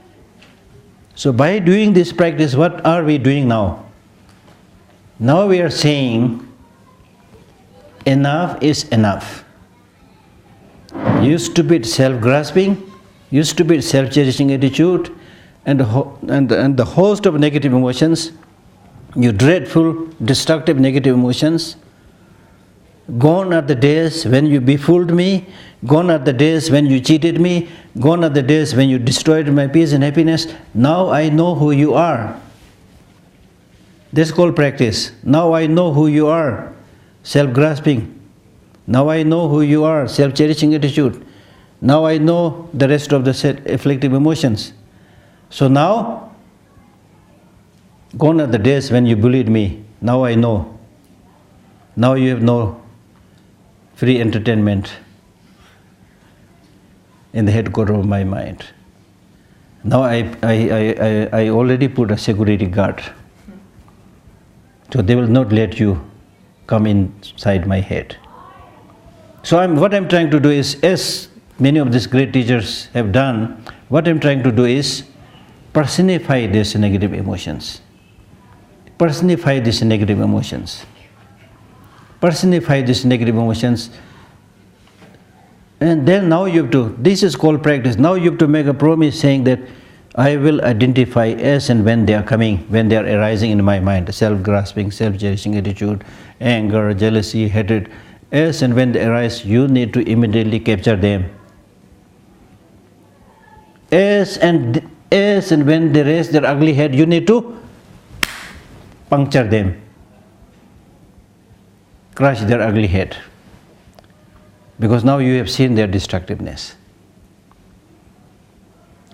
So by doing this practice, what are we doing now? Now we are saying, enough is enough. You stupid self-grasping, you stupid self-cherishing attitude, and the host of negative emotions, you dreadful, destructive negative emotions. Gone are the days when you befooled me, gone are the days when you cheated me, gone are the days when you destroyed my peace and happiness. Now I know who you are. This is called practice. Now I know who you are, self-grasping. Now I know who you are, self-cherishing attitude. Now I know the rest of the afflictive emotions. So now, gone are the days when you bullied me. Now I know. Now you have no free entertainment in the headquarters of my mind. Now I already put a security guard. So they will not let you come inside my head. So what I'm trying to do is, as many of these great teachers have done, what I'm trying to do is personify these negative emotions. Personify these negative emotions. Personify these negative emotions. And then now you have to, this is called practice, now you have to make a promise saying that I will identify as and when they are coming, when they are arising in my mind, self-grasping, self-cherishing attitude, anger, jealousy, hatred. As and when they arise, you need to immediately capture them. As and when they raise their ugly head, you need to puncture them, crush their ugly head, because now you have seen their destructiveness.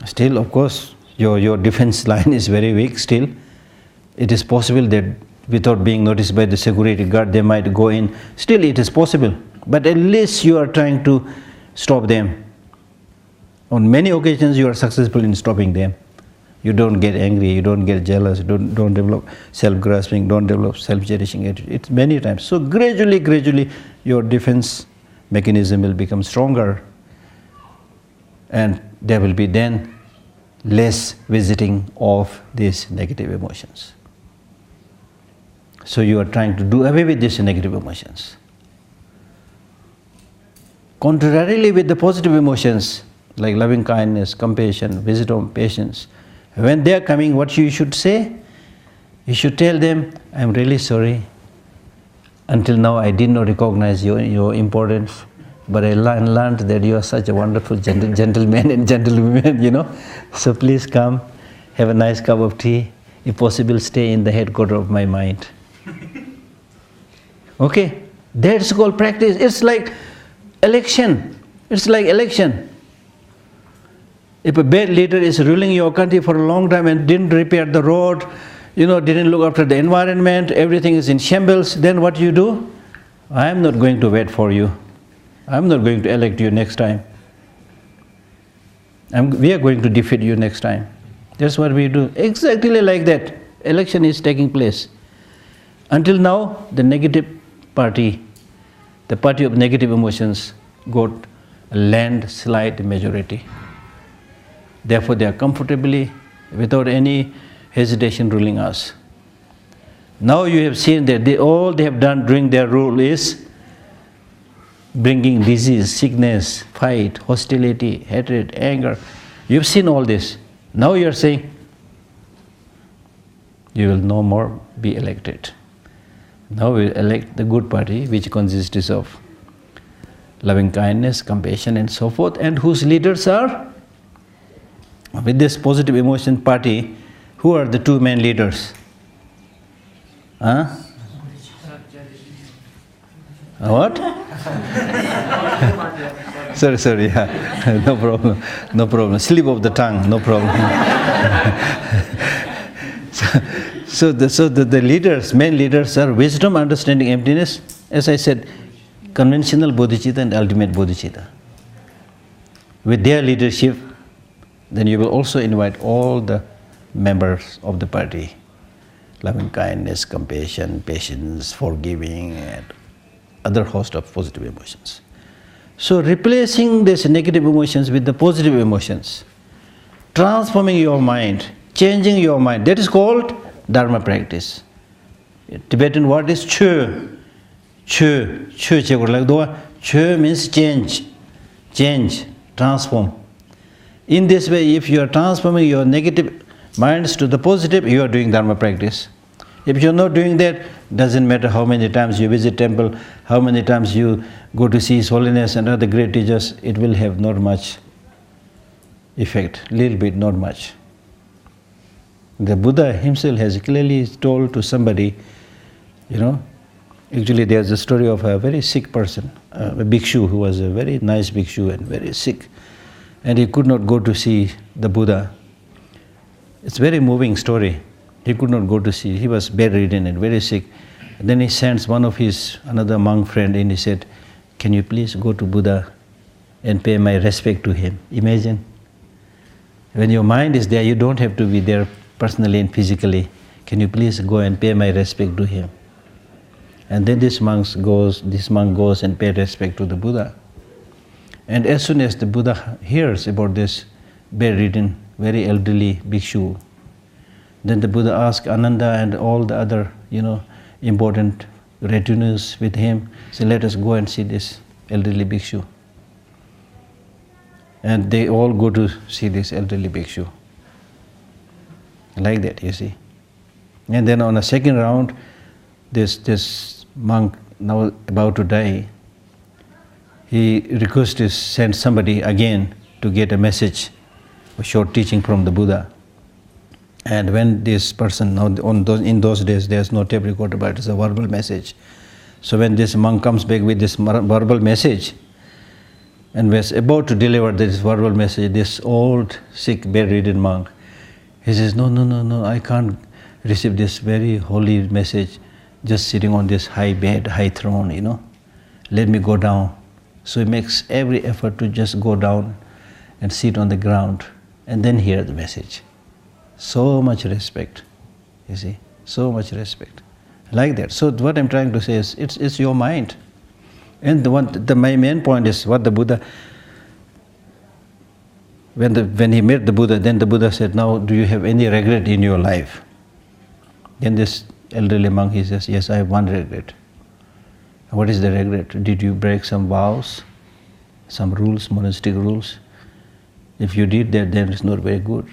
Still, of course, your defense line is very weak. Still, it is possible that without being noticed by the security guard, they might go in. Still, it is possible, but at least you are trying to stop them. On many occasions, you are successful in stopping them. You don't get angry, you don't get jealous, don't develop self-grasping, don't develop self-cherishing attitude. It's many times. So gradually, your defense mechanism will become stronger, and there will be then less visiting of these negative emotions. So you are trying to do away with these negative emotions. Contrarily with the positive emotions, like loving kindness, compassion, wisdom, patience. When they are coming, what you should say? You should tell them, I'm really sorry. Until now I did not recognize your importance, but I learned that you are such a wonderful gentleman and gentlewoman, So please come, have a nice cup of tea. If possible, stay in the headquarters of my mind. Okay? That's called practice. It's like election. It's like election. If a bad leader is ruling your country for a long time and didn't repair the road, didn't look after the environment, everything is in shambles, then what you do? I am not going to wait for you. I am not going to elect you next time. We are going to defeat you next time. That's what we do. Exactly like that. Election is taking place. Until now, the negative party, the party of negative emotions, got a landslide majority. Therefore, they are comfortably, without any hesitation, ruling us. Now you have seen that all they have done during their rule is bringing disease, sickness, fight, hostility, hatred, anger. You have seen all this. Now you are saying, you will no more be elected. Now we elect the good party, which consists of loving kindness, compassion, and so forth, and whose leaders are, with this positive emotion party, who are the two main leaders? What? sorry, yeah. No problem. Slip of the tongue, no problem. So the leaders, main leaders are wisdom, understanding, emptiness, as I said, conventional bodhicitta and ultimate bodhicitta. With their leadership, then you will also invite all the members of the party, loving kindness, compassion, patience, forgiving, and other host of positive emotions. So replacing these negative emotions with the positive emotions, transforming your mind, changing your mind, that is called Dharma practice. Tibetan word is Chö. Chekawa Lhakdor. Chö means change, transform. In this way, if you are transforming your negative minds to the positive, you are doing Dharma practice. If you are not doing that, doesn't matter how many times you visit temple, how many times you go to see His Holiness and other great teachers, it will have not much effect, little bit, not much. The Buddha himself has clearly told to somebody, actually there's a story of a very sick person, a bhikshu who was a very nice bhikshu and very sick. And he could not go to see the Buddha. It's a very moving story. He could not go to see. He was bedridden and very sick. And then he sends one of his, another monk friend, and he said, can you please go to Buddha and pay my respect to him? Imagine. When your mind is there, you don't have to be there personally and physically. Can you please go and pay my respect to him? And then this monk goes and pays respect to the Buddha. And as soon as the Buddha hears about this bedridden, very elderly bhikshu, then the Buddha asks Ananda and all the other, important retinues with him, say, let us go and see this elderly bhikshu. And they all go to see this elderly bhikshu. Like that, you see. And then on a second round, this monk, now about to die, he requests to send somebody again to get a message, a short teaching from the Buddha. And when this person, now in those days there's no tape recorder, but it's a verbal message. So when this monk comes back with this verbal message, and was about to deliver this verbal message, this old, sick, bedridden monk, he says, no, I can't receive this very holy message just sitting on this high bed, high throne, Let me go down. So he makes every effort to just go down and sit on the ground and then hear the message. So much respect, you see, so much respect. Like that. So what I'm trying to say is, it's your mind. And my main point is what the Buddha, when he met the Buddha, then the Buddha said, now do you have any regret in your life? Then this elderly monk, he says, yes, I have one regret. What is the regret? Did you break some vows, some rules, monastic rules? If you did that, then it's not very good.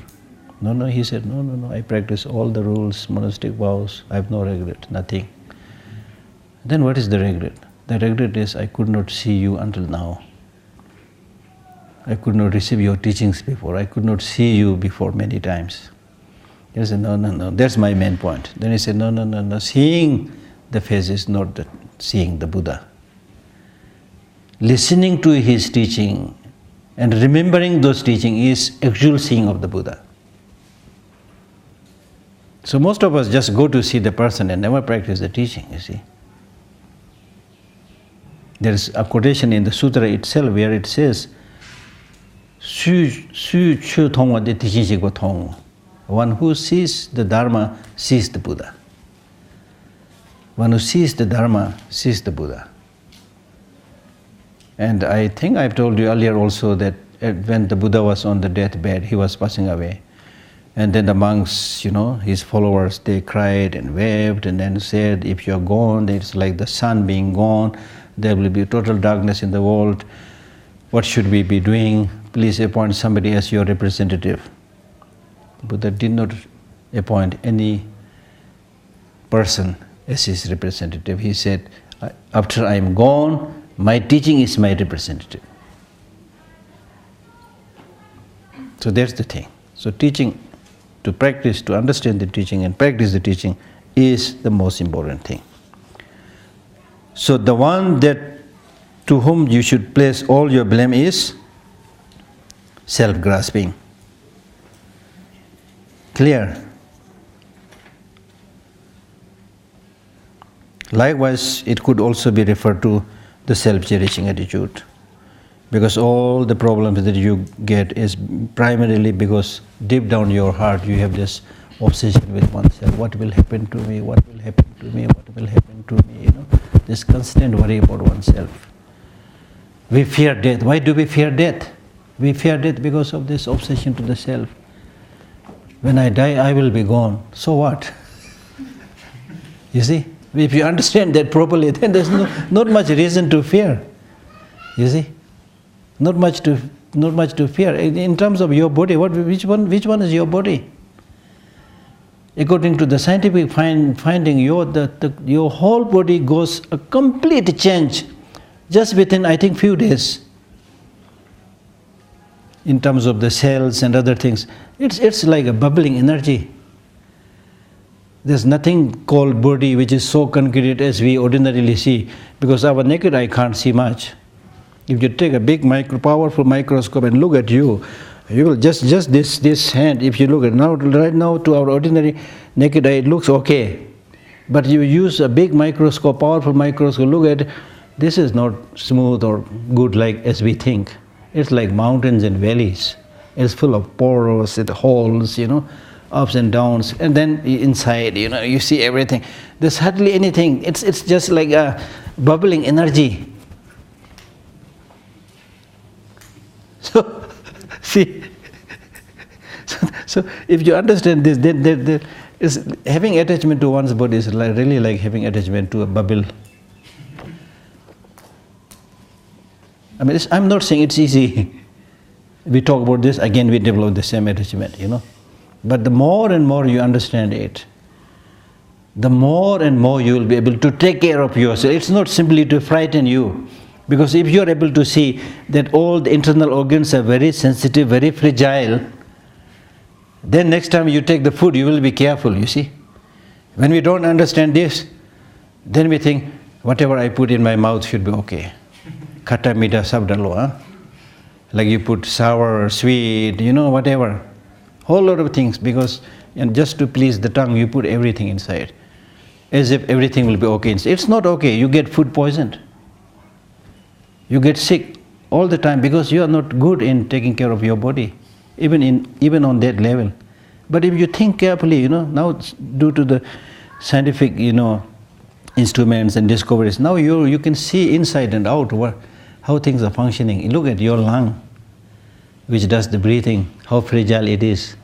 No, he said, no, I practice all the rules, monastic vows, I have no regret, nothing. Then what is the regret? The regret is I could not see you until now. I could not receive your teachings before. I could not see you before many times. He said, no, that's my main point. Then he said, no, seeing the face is not seeing the Buddha. Listening to his teaching and remembering those teachings is actual seeing of the Buddha. So most of us just go to see the person and never practice the teaching, you see. There is a quotation in the sutra itself where it says, one who sees the Dharma sees the Buddha. One who sees the Dharma sees the Buddha. And I think I've told you earlier also that when the Buddha was on the deathbed, he was passing away. And then the monks, his followers, they cried and wept and then said, if you're gone, it's like the sun being gone, there will be total darkness in the world. What should we be doing? Please appoint somebody as your representative. Buddha did not appoint any person as his representative. He said, after I am gone, my teaching is my representative. So that's the thing. So teaching, to practice, to understand the teaching and practice the teaching is the most important thing. So the one to whom you should place all your blame is self-grasping. Clear? Likewise, it could also be referred to the self-cherishing attitude, because all the problems that you get is primarily because deep down your heart you have this obsession with oneself. What will happen to me? What will happen to me? What will happen to me? This constant worry about oneself. We fear death. Why do we fear death? We fear death because of this obsession to the self. When I die, I will be gone. So what? You see? If you understand that properly, then there's not much reason to fear. You see? Not much to fear. In terms of your body, which one is your body? According to the scientific finding, your whole body goes a complete change just within, I think, few days. In terms of the cells and other things, it's like a bubbling energy. There's nothing called body which is so concrete as we ordinarily see, because our naked eye can't see much. If you take a big powerful microscope and look at you will just this hand, if you look at right now to our ordinary naked eye, it looks okay. But you use a big microscope, powerful microscope, look at, this is not smooth or good like as we think. It's like mountains and valleys. It's full of pores and holes, ups and downs. And then inside, you see everything. There's hardly anything. It's just like a bubbling energy. So, see, so if you understand this, then having attachment to one's body is really like having attachment to a bubble. I mean, I'm not saying it's easy. We talk about this, again we develop the same attachment, But the more and more you understand it, the more and more you will be able to take care of yourself. It's not simply to frighten you. Because if you are able to see that all the internal organs are very sensitive, very fragile, then next time you take the food, you will be careful, you see. When we don't understand this, then we think, whatever I put in my mouth should be okay. Kata mita sabdalo, like you put sour or sweet, whatever. Whole lot of things, because just to please the tongue, you put everything inside. As if everything will be okay. It's not okay, you get food poisoned. You get sick all the time because you are not good in taking care of your body, even on that level. But if you think carefully, now due to the scientific, instruments and discoveries, now you can see inside and out how things are functioning. Look at your lung, which does the breathing, how fragile it is.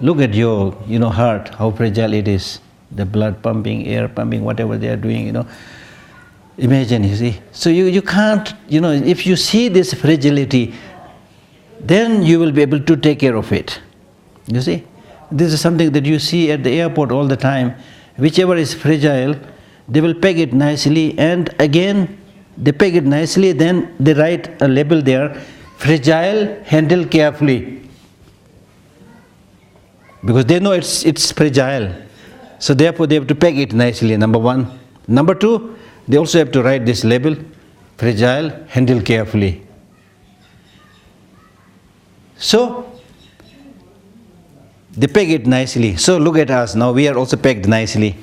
Look at your, heart, how fragile it is. The blood pumping, air pumping, whatever they are doing, Imagine, you see. So you can't, if you see this fragility, then you will be able to take care of it. You see? This is something that you see at the airport all the time. Whichever is fragile, they will peg it nicely, and again they peg it nicely, then they write a label there, fragile, handle carefully. Because they know it's fragile. So therefore they have to peg it nicely, number one. Number two, they also have to write this label, fragile, handle carefully. So they peg it nicely. So look at us now, we are also pegged nicely.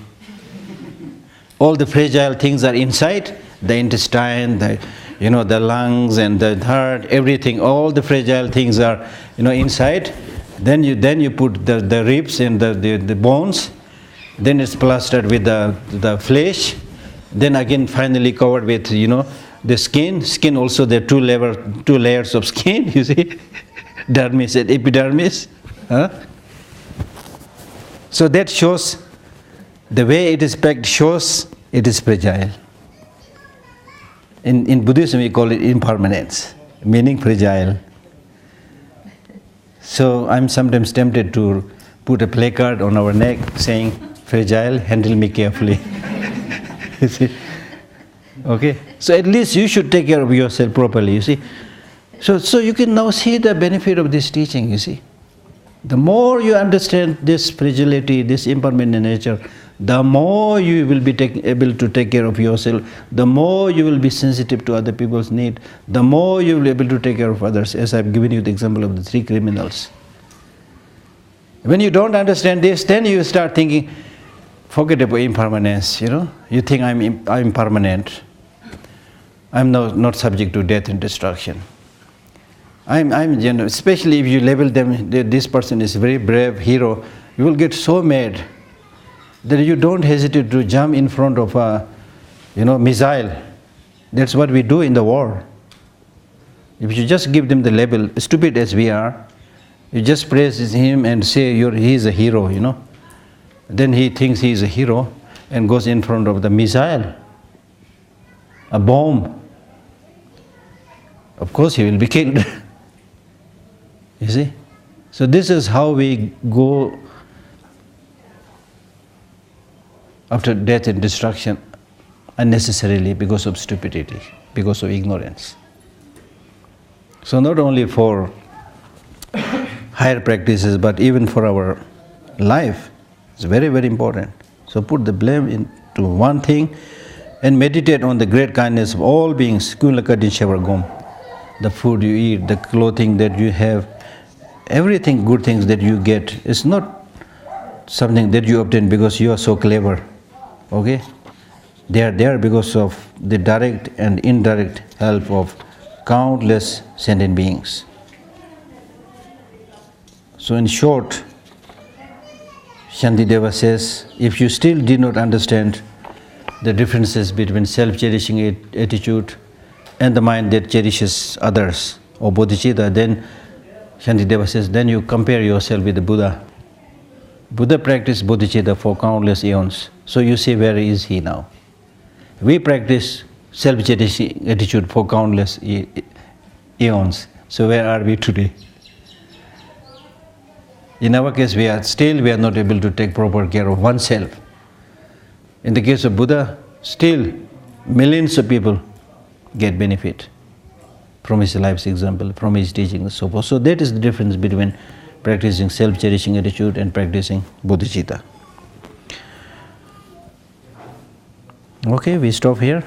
All the fragile things are inside, the intestine, the lungs and the heart, everything, all the fragile things are inside. Then you put the ribs and the bones, then it's plastered with the flesh, then again finally covered with the skin also, there are two layers of skin, you see, dermis and epidermis. So that shows, the way it is pegged shows it is fragile. In Buddhism we call it impermanence, meaning fragile. So I'm sometimes tempted to put a placard on our neck saying, fragile, handle me carefully. You see? Okay? So at least you should take care of yourself properly, you see. So you can now see the benefit of this teaching, you see. The more you understand this fragility, this impermanent nature, the more you will be able to take care of yourself, the more you will be sensitive to other people's need, the more you will be able to take care of others, as I've given you the example of the 3 criminals. When you don't understand this, then you start thinking, forget about impermanence, You think I'm permanent. I'm not subject to death and destruction. Especially if you label them, this person is a very brave hero, you will get so mad that you don't hesitate to jump in front of a missile. That's what we do in the war. If you just give them the label, stupid as we are, you just praise him and say he is a hero, Then he thinks he is a hero and goes in front of the missile, a bomb. Of course he will be killed. You see? So this is how we go after death and destruction unnecessarily because of stupidity, because of ignorance. So not only for higher practices, but even for our life, it's very, very important. So put the blame into one thing and meditate on the great kindness of all beings, the food you eat, the clothing that you have, everything, good things that you get, is not something that you obtain because you are so clever. Okay? They are there because of the direct and indirect help of countless sentient beings. So in short, Shantideva says, if you still did not understand the differences between self-cherishing attitude and the mind that cherishes others, or Bodhichitta, then Shantideva says, then you compare yourself with the Buddha. Buddha practiced Bodhichitta for countless eons. So you see, where is he now? We practice self-cherishing attitude for countless eons. So where are we today? In our case, we are not able to take proper care of oneself. In the case of Buddha, still millions of people get benefit from his life's example, from his teaching and so forth. So that is the difference between practicing self-cherishing attitude and practicing bodhicitta. Okay, we stop here.